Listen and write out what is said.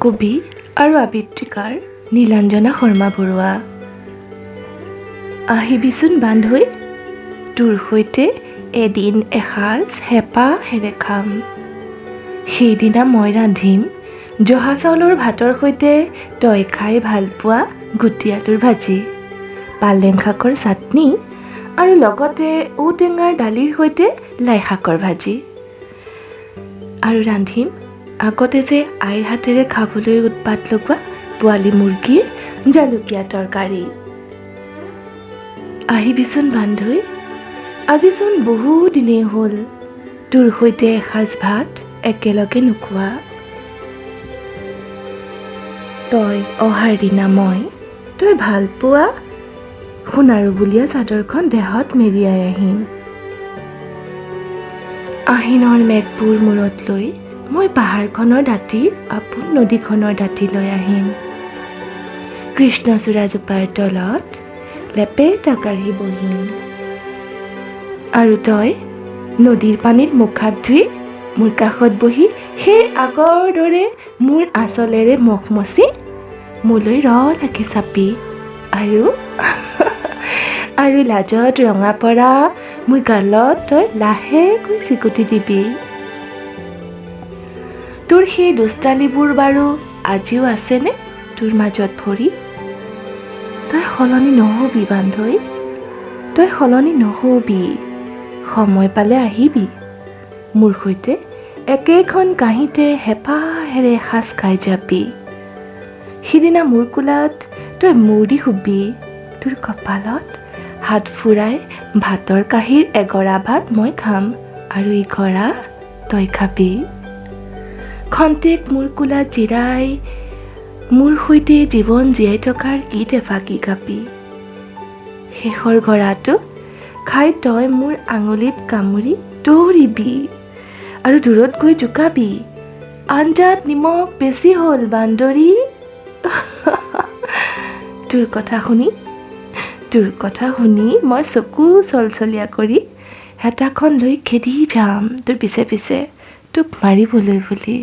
কবি আৰু আবৃত্তিকাৰ নীলাঞ্জনা শৰ্মা বৰুৱা। আহিবিচোন বান্ধৈ, তোৰ সৈতে এদিন এসাঁজ হেঁপাহেৰে খাম। সেইদিনা মই ৰান্ধিম জহা চাউলৰ ভাতৰ সৈতে তই খাই ভাল পোৱা গুটি আলুৰ ভাজি, পালেং শাকৰ চাটনি আৰু লগতে ঔটেঙাৰ দালিৰ সৈতে লাই শাকৰ ভাজি। আৰু ৰান্ধিম আগতে যে আইৰ হাতেৰে খাবলৈ উৎপাত লগোৱা পোৱালি মুৰ্গীৰ জালুকীয়া তৰকাৰী। আহিবিচোন বান্ধৈ, আজিচোন বহু দিনেই হ'ল তোৰ সৈতে এসাঁজ ভাত একেলগে নোখোৱা। তই অহাৰ দিনা মই তই ভাল পোৱা সোণাৰু বুলীয়া চাদৰখন দেহত মেৰিয়াই আহিম। আহিনৰ মেঘবোৰ মূৰত লৈ মই পাহাৰখনৰ দাঁতিৰ আপোন নদীখনৰ দাঁতি লৈ আহিম। কৃষ্ণচূড়াজোপাৰ তলত লেপেটা কাঢ়ি বহিম। আৰু তই নদীৰ পানীত মুখ হাত ধুই মোৰ কাষত বহি সেই আগৰ দৰে মোৰ আঁচলেৰে মুখ মচি মোলৈ ৰলাকে চাপি আৰু লাজত ৰঙা পৰা মোৰ গালত তই লাহেকৈ চিকুটি দিবি। তোৰ সেই দুষ্টালিবোৰ বাৰু আজিও আছেনে তোৰ মাজত ভৰি? তই সলনি নহবি বান্ধৈ, তই সলনি নহবি। সময় পালে আহিবি মোৰ সৈতে একেখন কাঁহীতে হেঁপাহেৰে এসাঁজ খাই যাবি। সিদিনা মোৰ কোলাত তই মূৰ দি শুবি, তোৰ কপালত হাত ফুৰাই ভাতৰ কাঁহীৰ এগৰা ভাত মই খাম আৰু ইগৰা তই খাবি। খন্তেক মোৰ কোলাত জিৰাই মোৰ সৈতে জীৱন জীয়াই থকাৰ গীত এফাকি গাবি। শেষৰ গৰাটো খাই তই মোৰ আঙুলিত কামুৰি দৌৰিবি আৰু দূৰত গৈ জোকাবি, আঞ্জাত নিমখ বেছি হ'ল বান্দৰী। তোৰ কথা শুনি মই চকু চলচলীয়া কৰি হেতাখন লৈ খেদি যাম তোৰ পিছে পিছে তোক মাৰিবলৈ বুলি।